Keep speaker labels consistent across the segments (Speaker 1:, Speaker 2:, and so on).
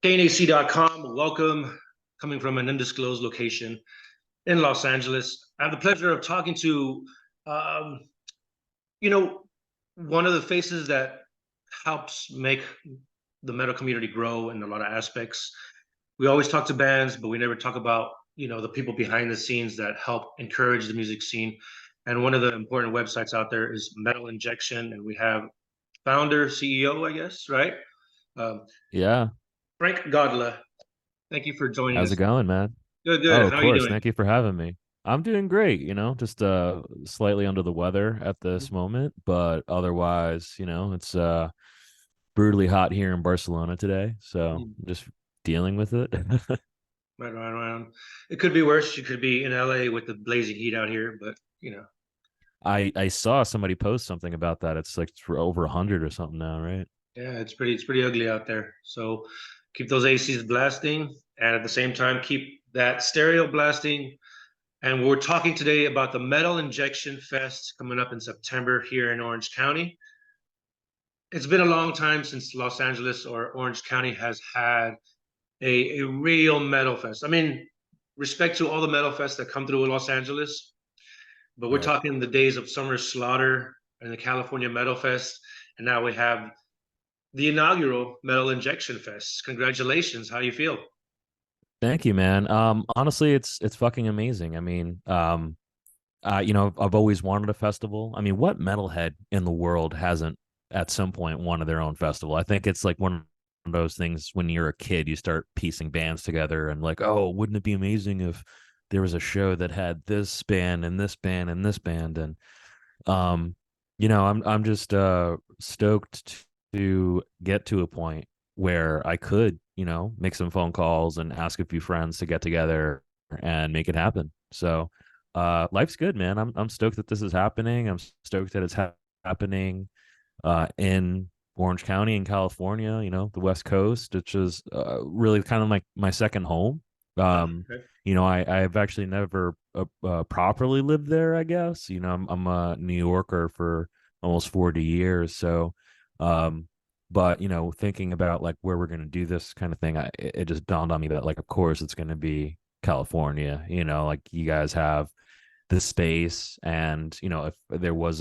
Speaker 1: KNAC.com. Welcome, coming from an undisclosed location in Los Angeles. I have the pleasure of talking to, um, you know, one of the faces that helps make the metal community grow in a lot of aspects. We always talk to bands, but we never talk about, the people behind the scenes that help encourage the music scene. And one of the important websites out there is Metal Injection, and we have founder, CEO, I guess, right? Um,
Speaker 2: Yeah.
Speaker 1: Frank Godla. Thank you for joining
Speaker 2: How's it
Speaker 1: us.
Speaker 2: going, man?
Speaker 1: Good,
Speaker 2: Oh,
Speaker 1: good.
Speaker 2: of
Speaker 1: How are you
Speaker 2: course.
Speaker 1: doing?
Speaker 2: Thank you for having me. I'm doing great, just slightly under the weather at this moment, but otherwise, it's brutally hot here in Barcelona today, so
Speaker 1: Mm.
Speaker 2: I'm just dealing with it.
Speaker 1: Right around, around. It could be worse. You could be in LA with the blazing heat out here, but
Speaker 2: I saw somebody post something about that. It's like for over 100 or something now, right?
Speaker 1: yeah, it's pretty ugly out there. So keep those ACs blasting, and at the same time keep that stereo blasting. And we're talking today about the Metal Injection Fest coming up in September here in Orange County. It's been a long time since Los Angeles or Orange County has had a real metal fest. I mean, respect to all the metal fests that come through Los Angeles, but we're
Speaker 2: Right.
Speaker 1: talking the days of Summer Slaughter and the California Metal Fest, and now we have the inaugural Metal Injection Fest. Congratulations! How you feel?
Speaker 2: Thank you, man. Honestly, it's fucking amazing. I mean, I've always wanted a festival. I mean, what metalhead in the world hasn't at some point wanted their own festival? I think it's like one of those things when you're a kid, you start piecing bands together and like, oh, wouldn't it be amazing if there was a show that had this band and this band and this band and um, I'm just stoked to get to a point where I could, make some phone calls and ask a few friends to get together and make it happen. So life's good, man. I'm stoked that this is happening. I'm stoked that it's happening in Orange County in California, the West Coast, which is really kind of like my second home.
Speaker 1: Okay.
Speaker 2: I've actually never properly lived there, I guess. I'm a New Yorker for almost 40 years. So, um, but, thinking about like where we're going to do this kind of thing, it just dawned on me that, like, of course, it's going to be California, like you guys have the space. And, if there was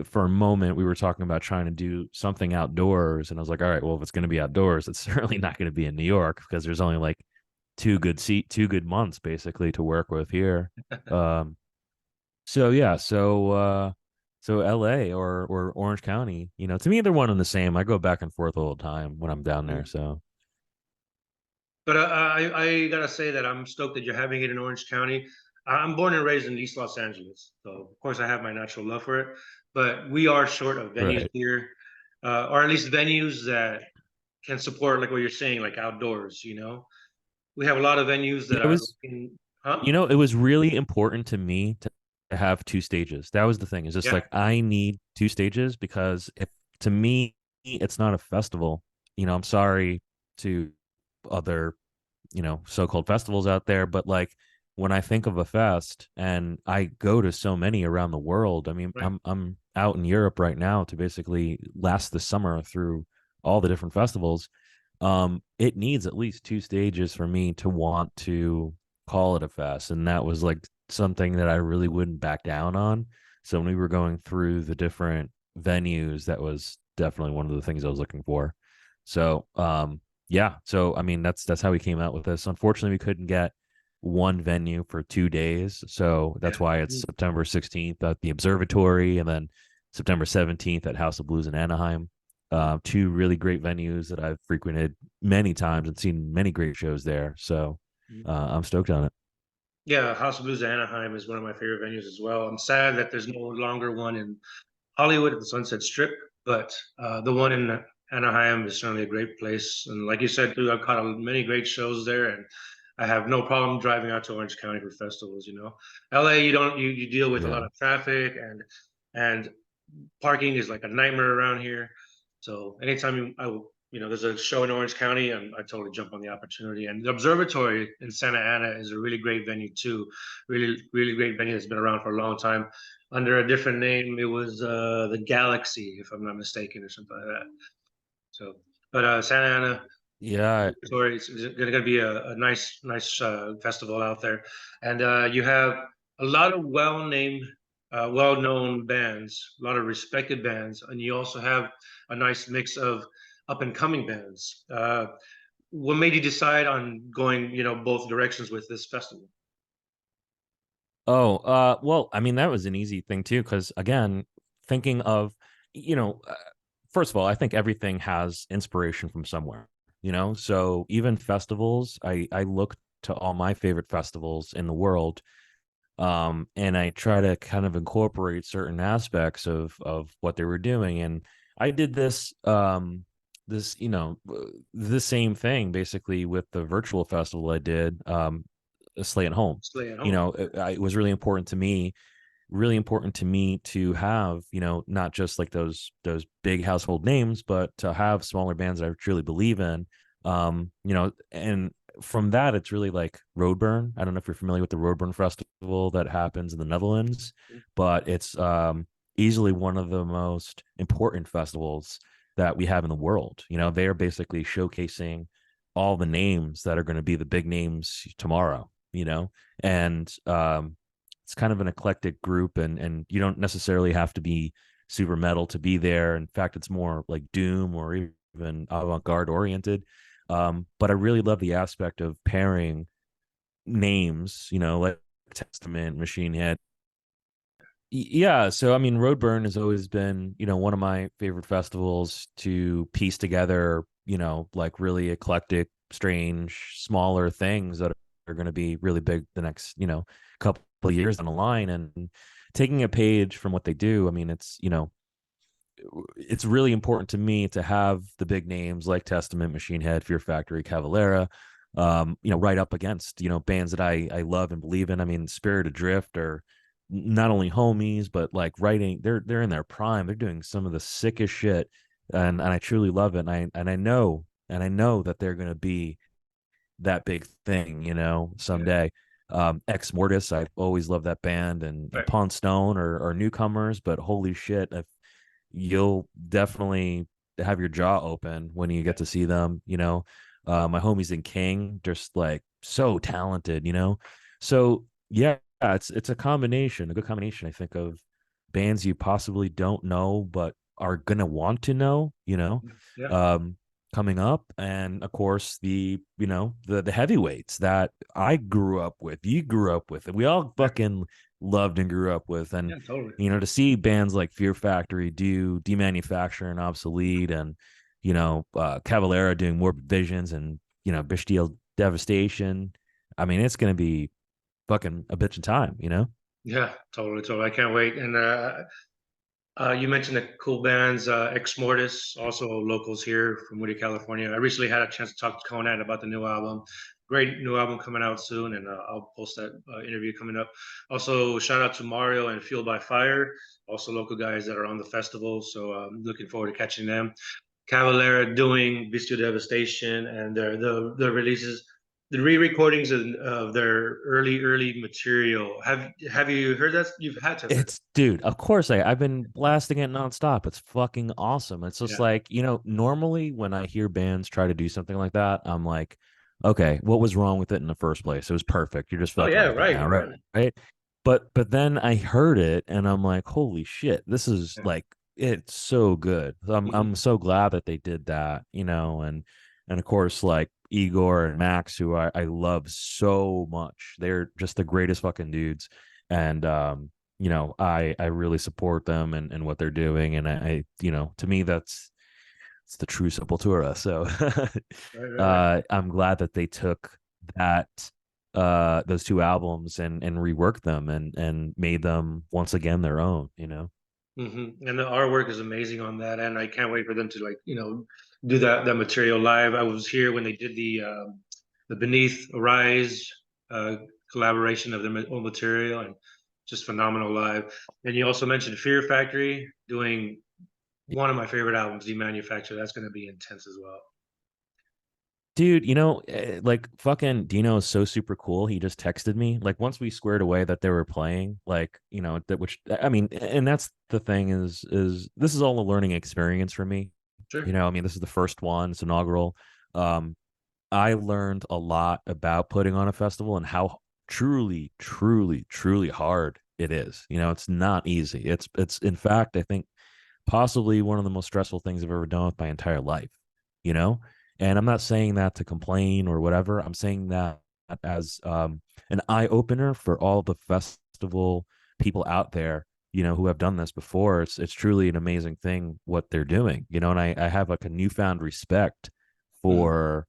Speaker 2: for a moment we were talking about trying to do something outdoors, and I was like, all right, well, if it's going to be outdoors, it's certainly not going to be in New York because there's only like 2 good months basically to work with here. um so yeah, so LA or Orange County, to me they're one and the same. I go back and forth all the time when I'm down there. So
Speaker 1: But I gotta say that I'm stoked that you're having it in Orange County. I'm born and raised in East Los Angeles, so of course I have my natural love for it. But we are short of venues
Speaker 2: right.
Speaker 1: here, or at least venues that can support like what you're saying, like outdoors. We have a lot of venues
Speaker 2: Yeah,
Speaker 1: that are in, huh?
Speaker 2: it was really important to me to have two stages. That was the thing. It's just
Speaker 1: Yeah,
Speaker 2: like I need two stages because if to me it's not a festival. I'm sorry to other, so-called festivals out there, but like when I think of a fest and I go to so many around the world, I mean,
Speaker 1: right.
Speaker 2: I'm out in Europe right now to basically last the summer through all the different festivals. It needs at least two stages for me to want to call it a fest. And that was like something that I really wouldn't back down on. So when we were going through the different venues, that was definitely one of the things I was looking for. So yeah, so I mean that's how we came out with this. Unfortunately, we couldn't get one venue for 2 days. So
Speaker 1: Yeah.
Speaker 2: that's why it's September 16th at the Observatory and then September 17th at House of Blues in Anaheim. Two really great venues that I've frequented many times and seen many great shows there. So I'm stoked on it.
Speaker 1: Yeah, House of Blues Anaheim is one of my favorite venues as well. I'm sad that there's no longer one in Hollywood at the Sunset Strip, but the one in Anaheim is certainly a great place. And like you said, too, I've caught many great shows there, and I have no problem driving out to Orange County for festivals. LA, you deal with a lot
Speaker 2: Yeah.
Speaker 1: of traffic and parking is like a nightmare around here. So anytime there's a show in Orange County, and I totally jump on the opportunity. And the Observatory in Santa Ana is a really great venue too. Really, really great venue that's been around for a long time under a different name. It was the Galaxy, if I'm not mistaken, or something like that. So, but Santa Ana,
Speaker 2: Yeah.
Speaker 1: Sorry, it's going to be a nice festival out there, and you have a lot of well-known bands, a lot of respected bands, and you also have a nice mix of up and coming bands. What made you decide on going, both directions with this festival?
Speaker 2: Oh, well, I mean, that was an easy thing too, because again, thinking of, you know, first of all, I think everything has inspiration from somewhere, So even festivals, I look to all my favorite festivals in the world, and I try to kind of incorporate certain aspects of what they were doing, and I did the same thing basically with the virtual festival I did, Slay at Home.
Speaker 1: Stay at home.
Speaker 2: It was really important to me to have, not just like those big household names, but to have smaller bands that I truly believe in. And from that, it's really like Roadburn. I don't know if you're familiar with the Roadburn Festival that happens in the Netherlands, but it's easily one of the most important festivals that we have in the world. They are basically showcasing all the names that are going to be the big names tomorrow, and it's kind of an eclectic group, and you don't necessarily have to be super metal to be there. In fact, it's more like doom or even avant-garde oriented. But I really love the aspect of pairing names, like Testament, Machine Head. Yeah, so I mean, Roadburn has always been, one of my favorite festivals to piece together, like really eclectic, strange, smaller things that are going to be really big the next, couple of years down the line. And taking a page from what they do, I mean, it's really important to me to have the big names like Testament, Machine Head, Fear Factory, Cavalera, right up against, bands that I love and believe in. I mean, Spirit Adrift are not only homies, but like writing, they're in their prime. They're doing some of the sickest shit, and I truly love it. And I know that they're gonna be that big thing,
Speaker 1: Yeah.
Speaker 2: someday. Ex Mortis, I always loved that band, and
Speaker 1: Right.
Speaker 2: Pawn Stone are newcomers, but holy shit, if you'll definitely have your jaw open when you
Speaker 1: Yeah.
Speaker 2: get to see them. My homies in King, just like so talented. So yeah, it's a good combination, I think, of bands you possibly don't know but are gonna want to know.
Speaker 1: Yeah.
Speaker 2: Um, coming up, and of course the heavyweights that I grew up with, you grew up with, and we all
Speaker 1: Yeah.
Speaker 2: fucking loved and grew up with. And
Speaker 1: Yeah. Totally.
Speaker 2: to see bands like Fear Factory do Demanufacture and Obsolete, and Cavalera doing Morbid Visions, and Bestial Devastation. I mean, it's gonna be fucking a bitch of time.
Speaker 1: Yeah. Totally. Totally. I can't wait. And you mentioned the cool bands, Ex Mortis, also locals here from Woody, California. I recently had a chance to talk to Conan about the new album. Great new album coming out soon, and I'll post that interview coming up. Also, shout out to Mario and Fueled by Fire, also local guys that are on the festival. So looking forward to catching them. Cavalera doing Bestial Devastation, and the releases, the re-recordings of their early material. Have you heard that? You've had to have heard.
Speaker 2: It's, dude, of course I've been blasting it nonstop. It's fucking awesome. It's just
Speaker 1: Yeah.
Speaker 2: like, normally when I hear bands try to do something like that, I'm like, okay, what was wrong with it in the first place? It was perfect. You're just
Speaker 1: Oh
Speaker 2: fucking
Speaker 1: yeah.
Speaker 2: with it
Speaker 1: Right.
Speaker 2: now, right?
Speaker 1: Right.
Speaker 2: Right. But then I heard it and I'm like, holy shit, this is
Speaker 1: Yeah.
Speaker 2: like, it's so good. I'm
Speaker 1: Mhm.
Speaker 2: so glad that they did that, and of course, like Igor and Max, who I love so much. They're just the greatest fucking dudes. And I really support them and what they're doing. And to me, it's the true Sepultura. So
Speaker 1: Right. Right. Right.
Speaker 2: I'm glad that they took that those two albums and reworked them and made them once again their own.
Speaker 1: And the artwork is amazing on that, and I can't wait for them to, like, do that material live. I was here when they did the Beneath Arise uh, collaboration of their own material, and just phenomenal live. And you also mentioned Fear Factory doing one of my favorite albums, Demanufacture. That's going to be intense as well.
Speaker 2: Dude, like fucking Dino is so super cool. He just texted me like once we squared away that they were playing, like, that, which I mean, and that's the thing, is this is all a learning experience for me.
Speaker 1: Sure.
Speaker 2: I mean, this is the first one, it's inaugural. I learned a lot about putting on a festival and how truly, truly, truly hard it is. You know, it's not easy. It's in fact, I think possibly one of the most stressful things I've ever done with my entire life, you know? And I'm not saying that to complain or whatever. I'm saying that as an eye opener for all the festival people out there, you know, who have done this before. It's truly an amazing thing what they're doing, you know, and I have like a newfound respect
Speaker 1: Mm,
Speaker 2: for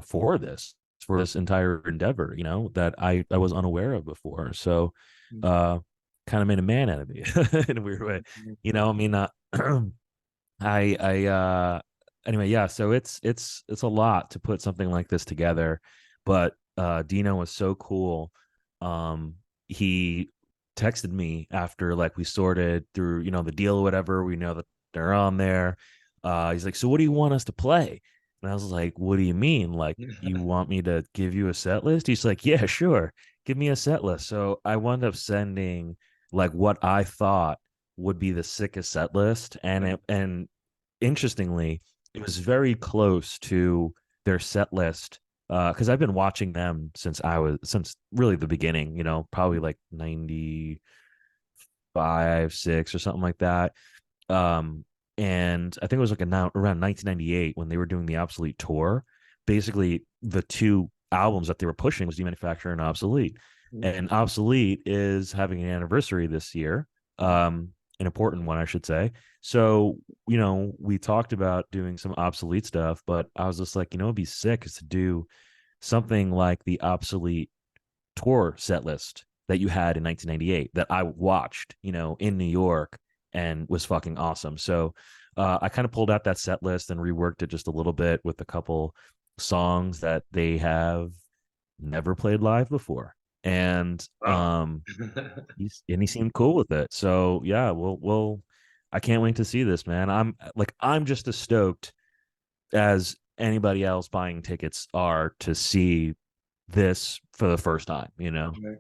Speaker 2: for this for this entire endeavor, you know, that I was unaware of before. So
Speaker 1: mm,
Speaker 2: uh kind of made a man out of me in a weird way.
Speaker 1: mm,
Speaker 2: You know, I mean I anyway, yeah, so it's a lot to put something like this together, but Dino was so cool. He texted me after like we sorted through, you know, the deal or whatever. We know that they're on there. He's like, "So what do you want us to play?" And I was like, "What do you mean? Like you want me to give you a set list?" He's like, "Yeah, sure. Give me a set list." So I wound up sending like what I thought would be the sickest set list, and interestingly, it was very close to their set list because I've been watching them since really the beginning, you know, probably like 95, 6 or something like that. Um, and I think it was like around 1998 when they were doing the Obsolete tour. Basically, the two albums that they were pushing was Demanufacture and Obsolete.
Speaker 1: mm,
Speaker 2: And Obsolete is having an anniversary this year,
Speaker 1: mm.
Speaker 2: an important one, I should say. So, you know, we talked about doing some Obsolete stuff, but I was just like, you know, it'd be sick is to do something like the Obsolete tour set list that you had in 1998 that I watched, you know, in New York and was fucking awesome. So I kind of pulled out that set list and reworked it just a little bit with a couple songs that they have never played live before. And
Speaker 1: Wow.
Speaker 2: he seemed cool with it. So yeah, we'll I can't wait to see this, man. I'm just as stoked as anybody else buying tickets are to see this for the first time, you know.
Speaker 1: Right.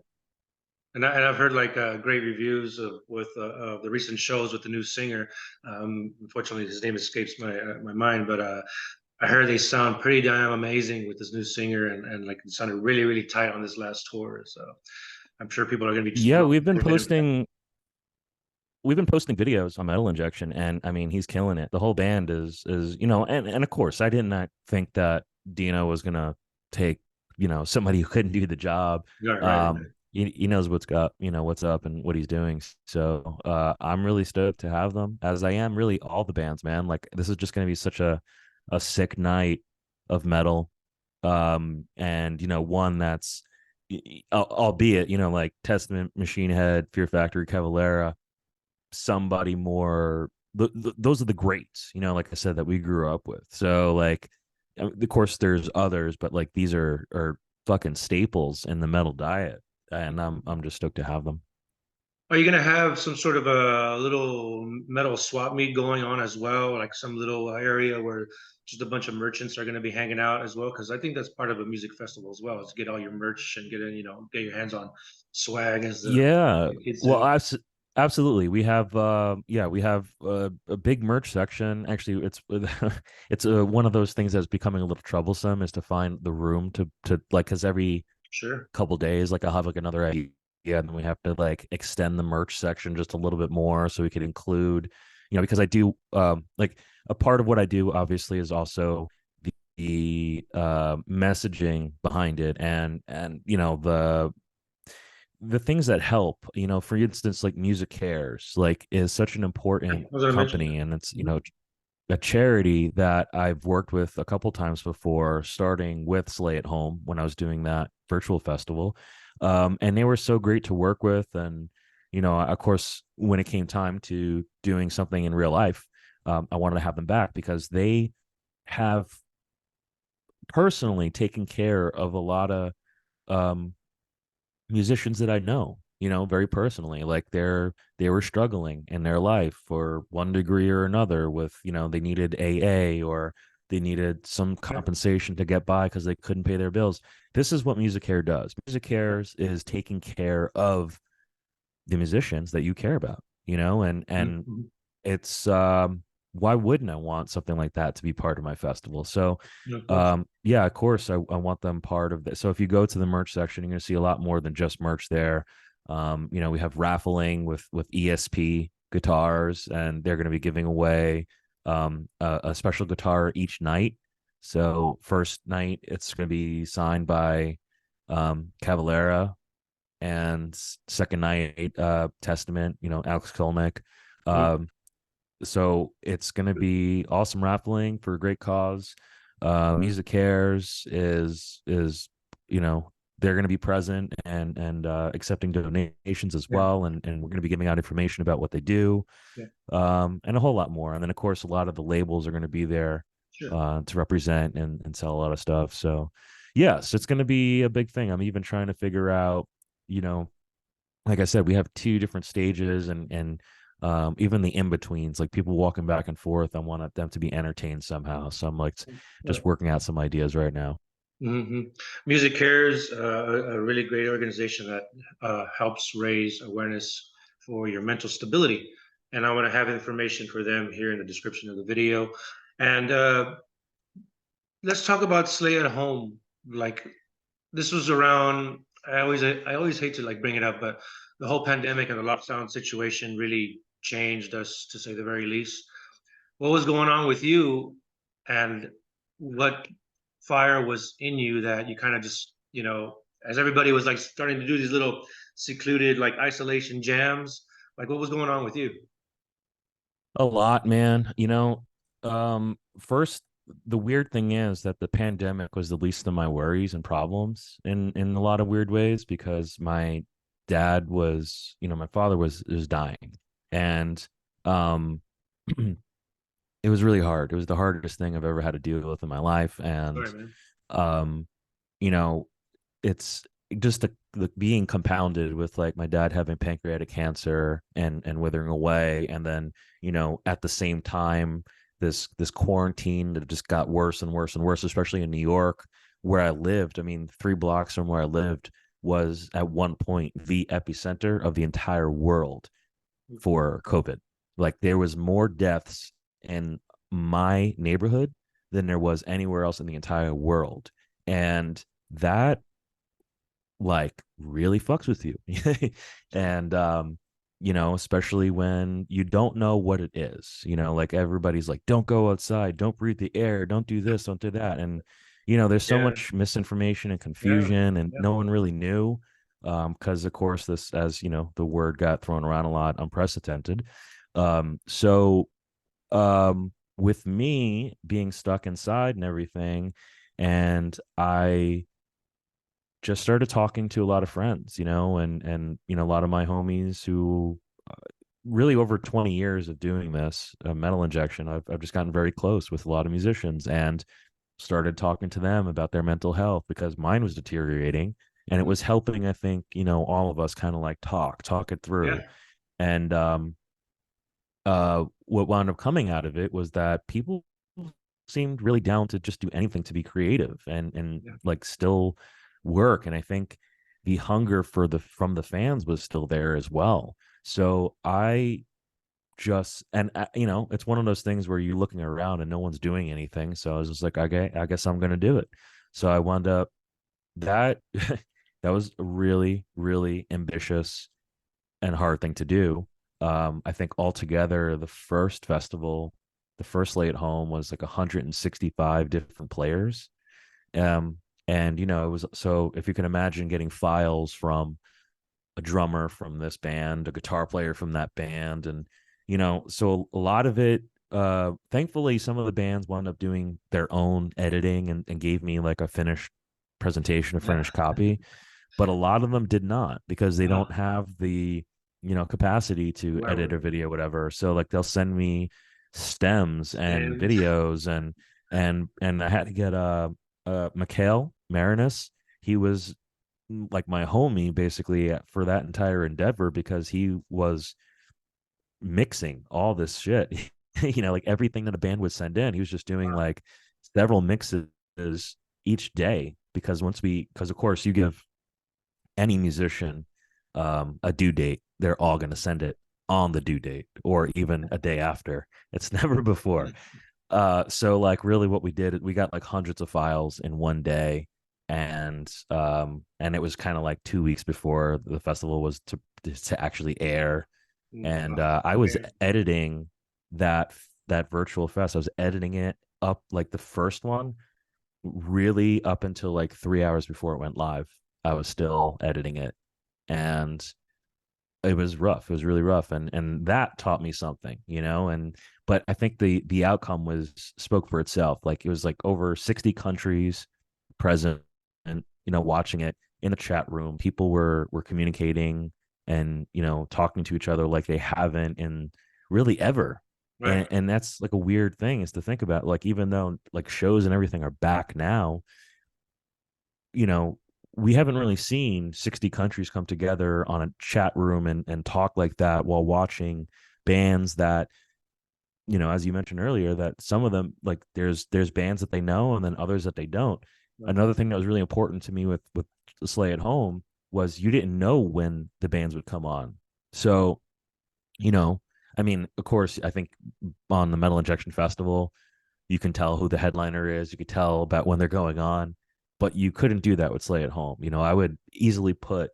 Speaker 1: And I've heard like great reviews of the recent shows with the new singer. Unfortunately, his name escapes my mind, but I heard they sound pretty damn amazing with this new singer, and like it sounded really really tight on this last tour. So I'm sure people are going to be
Speaker 2: Yeah,
Speaker 1: motivated for that.
Speaker 2: we've been posting videos on Metal Injection, and I mean he's killing it. The whole band is you know, and of course I did not think that Dino was gonna take, you know, somebody who couldn't do the job.
Speaker 1: Right, right, right.
Speaker 2: He knows what's got, you know, what's up and what he's doing. So I'm really stoked to have them, as I am really all the bands, man. Like this is just gonna be such a sick night of metal. And you know, one that's albeit, you know, like Testament, Machine Head, Fear Factory, Cavalera, somebody more those are the greats, you know, like I said, that we grew up with. So like of course there's others, but like these are fucking staples in the metal diet, and I'm just stoked to have them.
Speaker 1: Are you gonna have some sort of a little metal swap meet going on as well, like some little area where just a bunch of merchants are gonna be hanging out as well? Because I think that's part of a music festival as well, is get all your merch and get in, get your hands on swag, as
Speaker 2: Yeah,
Speaker 1: the kids
Speaker 2: well,
Speaker 1: say.
Speaker 2: absolutely. We have yeah, we have a big merch section. Actually, it's it's one of those things that's becoming a little troublesome is to find the room to like, because every
Speaker 1: Sure,
Speaker 2: couple days, like I'll have like another idea, and then we have to like extend the merch section just a little bit more so we could include, you know, because I do like a part of what I do obviously is also the messaging behind it, and you know, the things that help, you know, for instance, like MUSICARES, like is such an
Speaker 1: I
Speaker 2: important
Speaker 1: was gonna mention
Speaker 2: company,
Speaker 1: that.
Speaker 2: and it's, you
Speaker 1: Mhm.
Speaker 2: know, a charity that I've worked with a couple times before, starting with Slay at Home when I was doing that virtual festival. And they were so great to work with. And, you know, of course, when it came time to doing something in real life, I wanted to have them back because they have personally taken care of a lot of um, musicians that I know, you know, very personally. Like they were struggling in their life for one degree or another with, you know, they needed AA or they needed some
Speaker 1: Yeah,
Speaker 2: compensation to get by because they couldn't pay their bills. This is what Music Care does. Music Cares is taking care of the musicians that you care about, you know, and
Speaker 1: mhm.
Speaker 2: it's why wouldn't I want something like that to be part of my festival? So,
Speaker 1: No, of course.
Speaker 2: yeah, of course, I want them part of this. So if you go to the merch section, you're going to see a lot more than just merch there. We have raffling with ESP guitars, and they're going to be giving away a special guitar each night. So first night, it's going to be signed by Cavalera, and second night, Testament, Alex Kolnick.
Speaker 1: Mhm.
Speaker 2: Um, so it's going to be awesome raffling for a great cause. MUSICARES is they're going to be present and accepting donations as
Speaker 1: Yeah,
Speaker 2: well, and we're going to be giving out information about what they do,
Speaker 1: yeah,
Speaker 2: and a whole lot more. And then of course a lot of the labels are going to be there
Speaker 1: sure.
Speaker 2: to represent and sell a lot of stuff. So yes, it's going to be a big thing. I'm even trying to figure out, you know, like I said, we have two different stages, and even the in betweens, like people walking back and forth. I want them to be entertained somehow. So I'm like
Speaker 1: Right.
Speaker 2: just working out some ideas right now.
Speaker 1: Hmm. Music Cares, a really great organization that helps raise awareness for your mental stability. And I want to have information for them here in the description of the video. And let's talk about Slay at Home. Like this was around. I always hate to like bring it up, but the whole pandemic and the lockdown situation really changed us, to say the very least. What was going on with you, and what fire was in you that you kind of just, as everybody was like starting to do these little secluded like isolation jams, like what was going on with you?
Speaker 2: A lot, man. First, the weird thing is that the pandemic was the least of my worries and problems in a lot of weird ways, because my dad was, my father was dying, and um it was really hard. It was the hardest thing I've ever had to deal with in my life.
Speaker 1: Sorry,
Speaker 2: And
Speaker 1: man.
Speaker 2: um you know it's just the being compounded with like my dad having pancreatic cancer and withering away, and then at the same time this quarantine that just got worse and worse and worse, especially in New York where I lived. I mean, 3 blocks from where I lived was at one point the epicenter of the entire world for COVID. Like there was more deaths in my neighborhood than there was anywhere else in the entire world. And that like really fucks with you. And especially when you don't know what it is. Like everybody's like, don't go outside, don't breathe the air, don't do this, don't do that. And there's so
Speaker 1: Yeah,
Speaker 2: much misinformation and
Speaker 1: yeah,
Speaker 2: confusion, and
Speaker 1: yeah.
Speaker 2: no one really knew. Because of course this, as the word got thrown around a lot, unprecedented. So with me being stuck inside and everything, and I just started talking to a lot of friends, and a lot of my homies who really over 20 years of doing this metal injection, I've just gotten very close with a lot of musicians, and started talking to them about their mental health because mine was deteriorating, and it was helping, I think, all of us kind of like talk it
Speaker 1: Yeah,
Speaker 2: through. And what wound up coming out of it was that people seemed really down to just do anything to be creative and
Speaker 1: yeah.
Speaker 2: like still work. And I think the hunger from the fans was still there as well. So I just, and it's one of those things where you're looking around and no one's doing anything. So I was just like, okay, I guess I'm gonna do it. So I wound up that that was a really, really ambitious and hard thing to do. I think altogether, the first lay at home was like 165 different players. Um, and it was, so if you can imagine getting files from a drummer from this band, a guitar player from that band, and so a lot of it. Thankfully, some of the bands wound up doing their own editing and gave me like a finished presentation, a
Speaker 1: Yeah.
Speaker 2: finished copy, but a lot of them did not because they
Speaker 1: Ah,
Speaker 2: don't have the capacity to edit
Speaker 1: where
Speaker 2: a video, whatever. So like they'll send me stems and
Speaker 1: stands?
Speaker 2: videos, and I had to get Mikhail Marinus. He was like my homie basically for that entire endeavor, because he was mixing all this shit. Like everything that a band would send in, he was just doing like several mixes each day, because of course you give any musician a due date, they're all going to send it on the due date or even a day after. It's never before. So like really what we did, we got like hundreds of files in one day, and it was kind of like 2 weeks before the festival was to actually air. And I was
Speaker 1: Okay.
Speaker 2: editing that that virtual fest. I was editing it up like the first one really up until like 3 hours before it went live. I was still editing it, and it was rough. It was really rough, and that taught me something, you know. And but I think the outcome was spoke for itself. Like it was like over 60 countries present, and you know, watching it in the chat room. People were communicating and you know talking to each other like they haven't in really ever.
Speaker 1: Right.
Speaker 2: And that's like a weird thing is to think about. Like even though like shows and everything are back now, you know, we haven't really seen 60 countries come together on a chat room and talk like that while watching bands that, you know, as you mentioned earlier, that some of them like there's bands that they know and then others that they don't.
Speaker 1: Right.
Speaker 2: Another thing that was really important to me with Slay at Home was you didn't know when the bands would come on. So, you know, I mean, of course, I think on the Metal Injection Festival, you can tell who the headliner is. You could tell about when they're going on, but you couldn't do that with Slay at Home. You know, I would easily put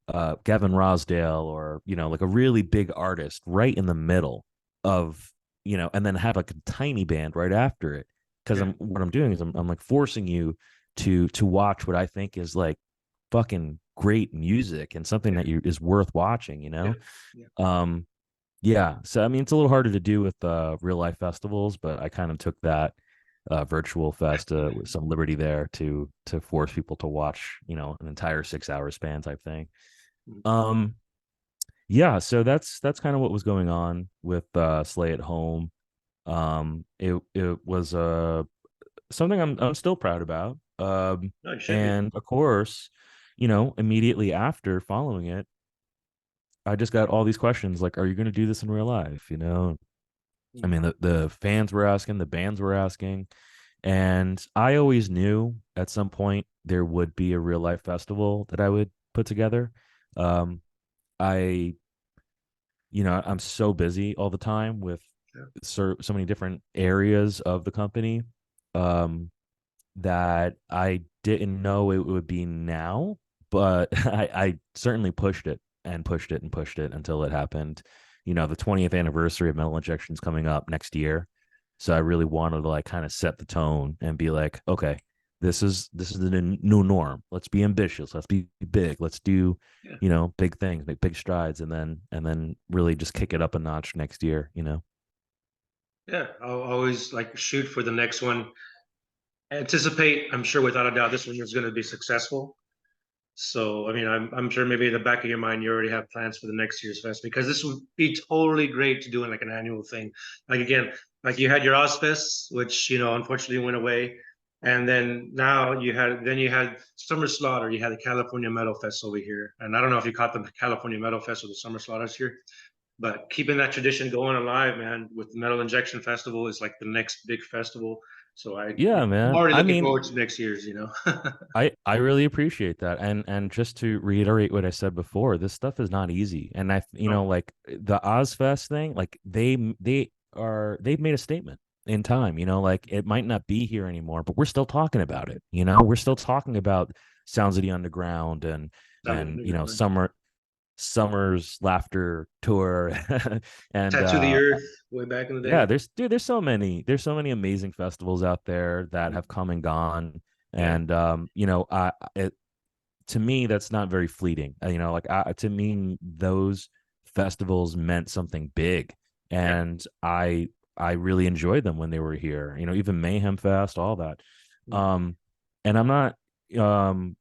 Speaker 2: Gavin Rosdale or you know like a really big artist right in the middle of you know, and then have like a tiny band right after it. Because
Speaker 1: Yeah.
Speaker 2: I'm what I'm doing is I'm like forcing you to watch what I think is like fucking great music and something
Speaker 1: Yeah.
Speaker 2: that you is worth watching. You
Speaker 1: Yeah.
Speaker 2: know,
Speaker 1: Yeah.
Speaker 2: um, yeah. So I mean, it's a little harder to do with real life festivals, but I kind of took that virtual fest with some liberty there to force people to watch, you know, an entire 6 hour span type thing.
Speaker 1: Mm.
Speaker 2: Um, yeah. So that's kind of what was going on with Slay at Home. It was something I'm still proud about.
Speaker 1: No, you should be.
Speaker 2: And of course, you know, immediately after following it, I just got all these questions like, are you going to do this in real life? You know, I
Speaker 1: Mm.
Speaker 2: mean, the fans were asking, the bands were asking, and I always knew at some point there would be a real life festival that I would put together. Um, I, you know, I'm so busy all the time with
Speaker 1: Yeah.
Speaker 2: so many different areas of the company, um, that I didn't know it would be now, but I certainly pushed it and pushed it and pushed it until it happened. You know, the 20th anniversary of Metal Injection's coming up next year. So I really wanted to like kind of set the tone and be like, okay, this is the new norm. Let's be ambitious. Let's be big. Let's do,
Speaker 1: Yeah.
Speaker 2: you know, big things, make big strides, and then really just kick it up a notch next year, you know.
Speaker 1: Yeah. I'll always like shoot for the next one. Anticipate, I'm sure without a doubt, this one is going to be successful. So, I mean, I'm sure maybe in the back of your mind, you already have plans for the next year's fest because this would be totally great to do in like an annual thing. Like again, like you had your Ozfest, which you know unfortunately went away, and then you had Summer Slaughter. You had the California Metal Fest over here, and I don't know if you caught the California Metal Fest or the Summer Slaughters here, but keeping that tradition going alive, man, with the Metal Injection Festival is like the next big festival. So
Speaker 2: Yeah,
Speaker 1: I'm
Speaker 2: man.
Speaker 1: already
Speaker 2: I
Speaker 1: looking
Speaker 2: mean,
Speaker 1: forward to next year's. You know.
Speaker 2: I really appreciate that. And just to reiterate what I said before, this stuff is not easy. And I you know
Speaker 1: No.
Speaker 2: like the Ozfest thing, like they've made a statement in time, you know, like it might not be here anymore, but we're still talking about it, you know. We're still talking about Sounds of the Underground
Speaker 1: Sounds
Speaker 2: and you
Speaker 1: good,
Speaker 2: know,
Speaker 1: right?
Speaker 2: Summer's Laughter Tour and
Speaker 1: Tattoo the Earth way back in the
Speaker 2: yeah,
Speaker 1: day.
Speaker 2: there's so many amazing festivals out there that
Speaker 1: Mm.
Speaker 2: have come and gone.
Speaker 1: Yeah,
Speaker 2: And you know, to me that's not very fleeting. You know, like to me those festivals meant something big,
Speaker 1: yeah.
Speaker 2: and I really enjoyed them when they were here. You know, even Mayhem Fest, all that.
Speaker 1: Mm.
Speaker 2: Um, and I'm not um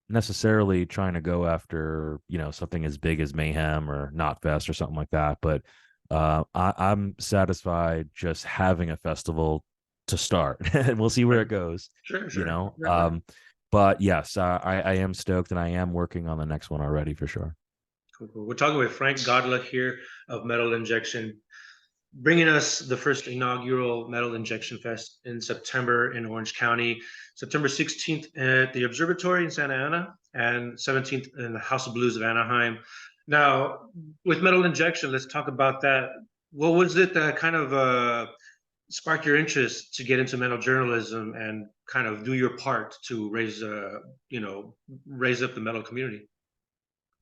Speaker 2: necessarily trying to go after you know something as big as Mayhem or Not Fest or something like that, but I'm satisfied just having a festival to start, and we'll see where
Speaker 1: Right.
Speaker 2: it goes.
Speaker 1: Sure,
Speaker 2: You
Speaker 1: sure.
Speaker 2: know,
Speaker 1: Exactly.
Speaker 2: but yes, I am stoked, and I am working on the next one already for sure.
Speaker 1: Cool, cool. We're talking with Frank Godla here of Metal Injection, bringing us the first inaugural Metal Injection Fest in September in Orange County, September 16th at the Observatory in Santa Ana, and 17th in the House of Blues of Anaheim. Now, with metal injection, let's talk about that. What was it that kind of sparked your interest to get into metal journalism and kind of do your part to raise, you know, raise up the metal community?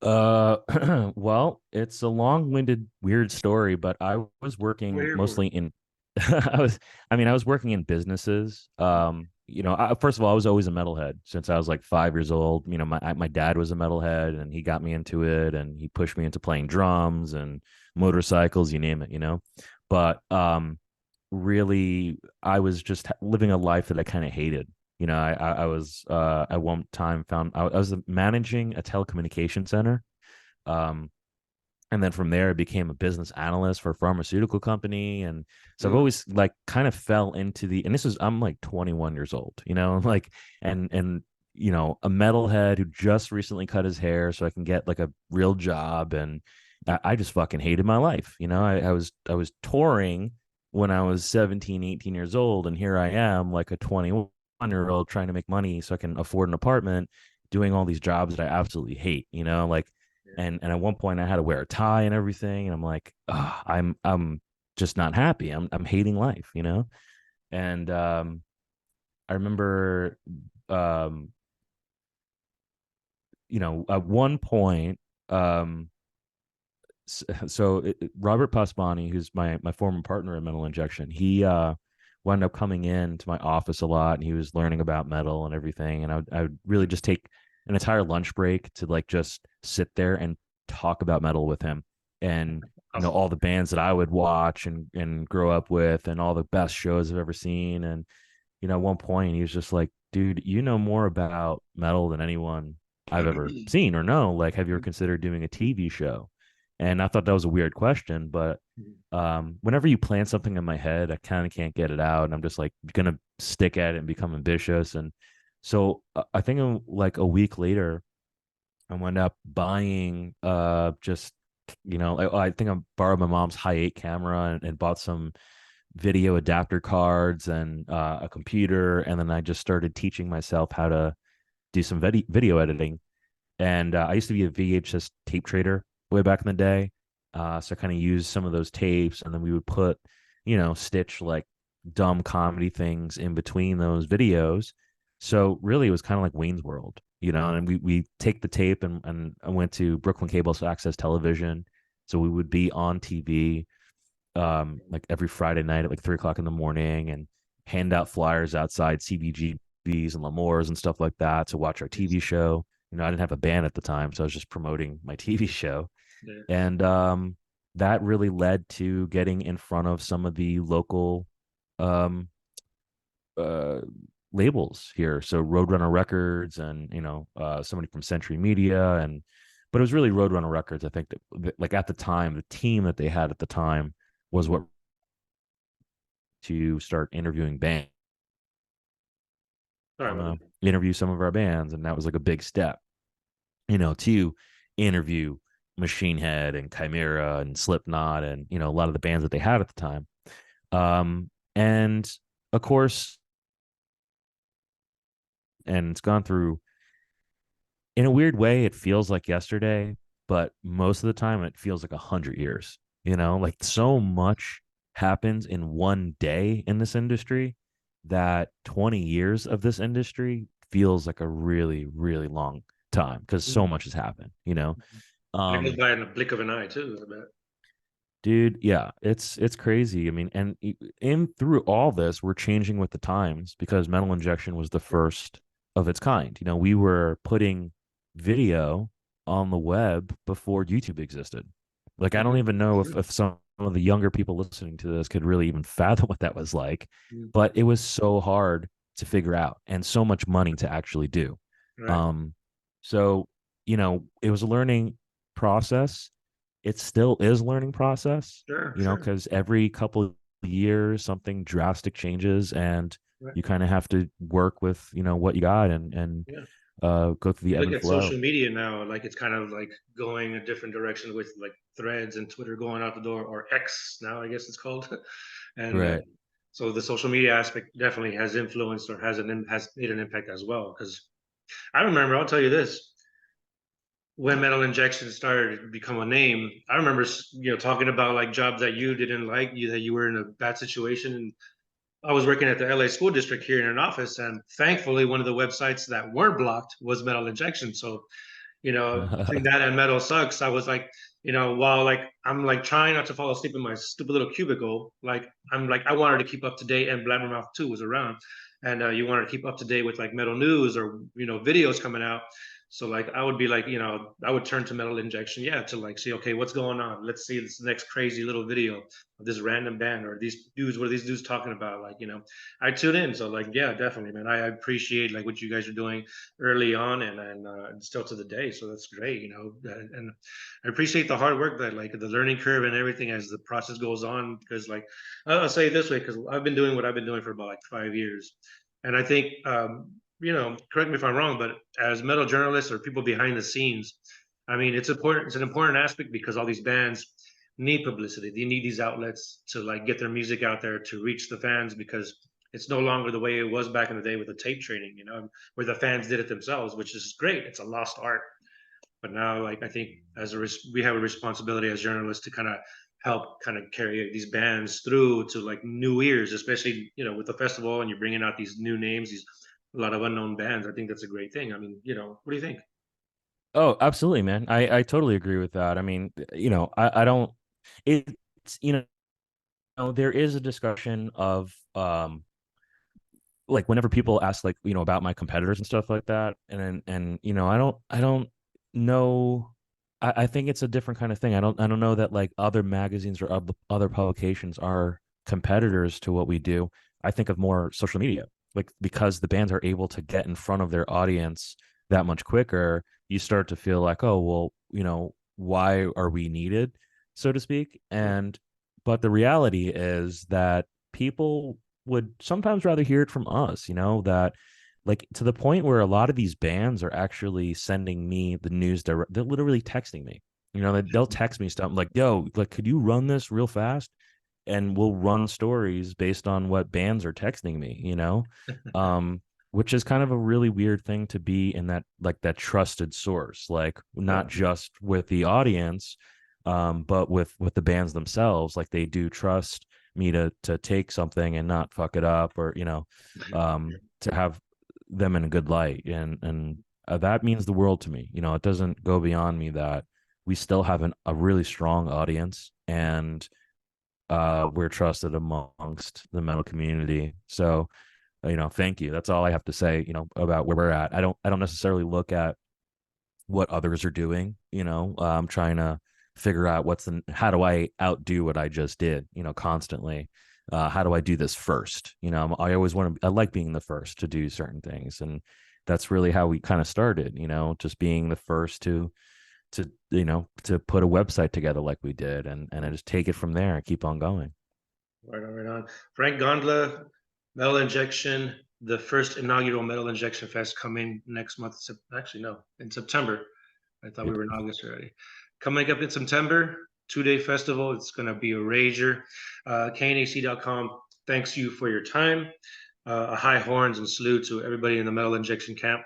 Speaker 2: Well, it's a long-winded, weird story, but I was
Speaker 1: We're
Speaker 2: working
Speaker 1: here for it.
Speaker 2: mostly in, I was working in businesses. First of all, I was always a metalhead since I was like 5 years old. You know, my dad was a metalhead, and he got me into it, and he pushed me into playing drums and motorcycles, you name it. But really, I was just living a life that I kind of hated. I was at one time found I was managing a telecommunication center. Um, and then from there, I became a business analyst for a pharmaceutical company. And so I've
Speaker 1: Mm,
Speaker 2: always like kind of fell into and this is, I'm like 21 years old, like, and, a metalhead who just recently cut his hair so I can get like a real job. And I just fucking hated my life. I was touring when I was 17, 18 years old. And here I am, like a 21-year-old trying to make money so I can afford an apartment, doing all these jobs that I absolutely hate, like,
Speaker 1: yeah.
Speaker 2: and at one point I had to wear a tie and everything, and I'm like, I'm just not happy. I'm hating life, And I remember, um, at one point, um, Robert Pasbani, who's my former partner in Metal Injection, he wound up coming in to my office a lot, and he was learning about metal and everything. And I would really just take an entire lunch break to like just sit there and talk about metal with him, and
Speaker 1: Awesome.
Speaker 2: all the bands that I would watch and grow up with, and all the best shows I've ever seen. And at one point he was just like, dude, you know more about metal than anyone I've ever seen or know. Like, have you ever considered doing a TV show? And I thought that was a weird question, but whenever you plant something in my head, I kind of can't get it out, and I'm just like gonna stick at it and become ambitious. And so I think like a week later, I wound up buying just I think I borrowed my mom's high 8 camera and bought some video adapter cards and a computer, and then I just started teaching myself how to do some video editing. And I used to be a VHS tape trader way back in the day. So I kind of used some of those tapes, and then we would put, stitch like dumb comedy things in between those videos. So really, it was kind of like Wayne's World, and we take the tape, and I went to Brooklyn Cable Access Television. So we would be on TV like every Friday night at like 3 o'clock in the morning, and hand out flyers outside CBGBs and L'Amours and stuff like that to watch our TV show. I didn't have a band at the time, so I was just promoting my TV show.
Speaker 1: Yeah.
Speaker 2: And that really led to getting in front of some of the local um, uh, labels here. So Roadrunner Records and, somebody from Century Media. But it was really Roadrunner Records. I think that like at the time, the team that they had at the time was what to start interviewing bands.
Speaker 1: Sorry
Speaker 2: Want
Speaker 1: about that.
Speaker 2: to interview some of our bands, and that was like a big step, to interview Machine Head and Chimera and Slipknot and a lot of the bands that they had at the time. And of course, and it's gone through in a weird way. It feels like yesterday, but most of the time it feels like 100 years. Like so much happens in one day in this industry that 20 years of this industry feels like a really, really long time because so
Speaker 1: Mhm.
Speaker 2: much has happened,
Speaker 1: And it goes
Speaker 2: Um,
Speaker 1: by in the blink of an eye too, I bet.
Speaker 2: dude, yeah, it's crazy. I mean, and in through all this, we're changing with the times because Metal Injection was the first of its kind. We were putting video on the web before YouTube existed. Like, I don't even know
Speaker 1: True.
Speaker 2: if some of the younger people listening to this could really even fathom what that was like,
Speaker 1: Mm,
Speaker 2: but it was so hard to figure out and so much money to actually do.
Speaker 1: right.
Speaker 2: Um, so, it was a learning process. It still is a learning process,
Speaker 1: Sure, sure.
Speaker 2: because every couple of years something drastic changes, and
Speaker 1: Right.
Speaker 2: you kind of have to work with, what you got, and
Speaker 1: Yeah.
Speaker 2: go through the
Speaker 1: You
Speaker 2: ebb
Speaker 1: look
Speaker 2: and
Speaker 1: at
Speaker 2: flow.
Speaker 1: social media now, like it's kind of like going a different direction with like threads and Twitter going out the door, or X now, I guess it's called. And
Speaker 2: Right.
Speaker 1: so the social media aspect definitely has influenced or has made an impact as well. Because I remember, I'll tell you this, when Metal Injection started to become a name, I remember, talking about like jobs that you didn't like, that you were in a bad situation. And I was working at the LA school district here in an office, and thankfully, one of the websites that weren't blocked was Metal Injection. So, between that and Metal Sucks, I was like, while like I'm like trying not to fall asleep in my stupid little cubicle, like I'm like I wanted to keep up to date, and Blabbermouth 2 was around, and you wanted to keep up to date with like metal news or videos coming out. So like I would be like, I would turn to Metal Injection, yeah, to like see, okay, what's going on? Let's see this next crazy little video of this random band or these dudes. What are these dudes talking about? Like, I tune in. So like, yeah, definitely, man. I appreciate like what you guys are doing early on and still to the day. So that's great, and I appreciate the hard work that like the learning curve and everything as the process goes on. Because like I'll say it this way, because I've been doing what I've been doing for about like 5 years, and I think correct me if I'm wrong, but as metal journalists or people behind the scenes, I mean, it's important. It's an important aspect because all these bands need publicity. They need these outlets to like get their music out there to reach the fans because it's no longer the way it was back in the day with the tape trading, where the fans did it themselves, which is great. It's a lost art. But now, like, I think we have a responsibility as journalists to kind of help kind of carry these bands through to like new ears, especially, with the festival and you're bringing out these new names, these a lot of unknown bands. I think that's a great thing. I mean, what do you think?
Speaker 2: Oh, absolutely, man. I totally agree with that. I mean, I don't. It's there is a discussion of like whenever people ask like about my competitors and stuff like that, and I don't know. I think it's a different kind of thing. I don't know that like other magazines or other publications are competitors to what we do. I think of more social media, like because the bands are able to get in front of their audience that much quicker. You start to feel like, oh well, why are we needed, so to speak? And but the reality is that people would sometimes rather hear it from us, that like to the point where a lot of these bands are actually sending me the news direct. They're literally texting me. They'll text me stuff like, "Yo, like, could you run this real fast?" And we'll run stories based on what bands are texting me. Um, which is kind of a really weird thing to be in that like that trusted source, like not
Speaker 1: Yeah.
Speaker 2: just with the audience, but with the bands themselves. Like they do trust me to take something and not fuck it up, or to have them in a good light, and that means the world to me. It doesn't go beyond me that we still have a really strong audience, and we're trusted amongst the metal community. So thank you. That's all I have to say about where we're at. I don't necessarily look at what others are doing. I'm trying to figure out how do I outdo what I just did, constantly. How do I do this first? I always I like being the first to do certain things. And that's really how we kind of started, just being the first to put a website together like we did. And I just take it from there and keep on going.
Speaker 1: Right on, right on. Frank Gondla, Metal Injection, the first inaugural Metal Injection Fest coming next month. Actually, no, in September. I thought we were in August already. Coming up in September, 2-day festival. It's going to be a rager. KNAC.com. Thanks you for your time. A high horns and salute to everybody in the Metal Injection camp.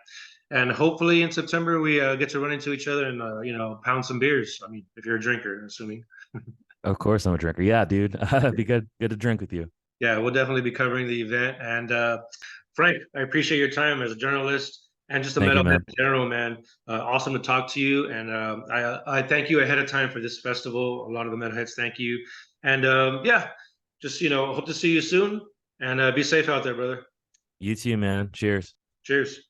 Speaker 1: And hopefully in September we get to run into each other and pound some beers. I mean, if you're a drinker, assuming.
Speaker 2: Of course I'm a drinker. Yeah, dude. It'd be good to drink with you.
Speaker 1: Yeah, we'll definitely be covering the event. And Frank, I appreciate your time as a journalist and just a
Speaker 2: Thank you,
Speaker 1: metalhead
Speaker 2: man.
Speaker 1: in general, man. Awesome to talk to you. And I thank you ahead of time for this festival. A lot of the metalheads thank you. And yeah, just, hope to see you soon. And be safe out there, brother.
Speaker 2: You too, man. Cheers.
Speaker 1: Cheers.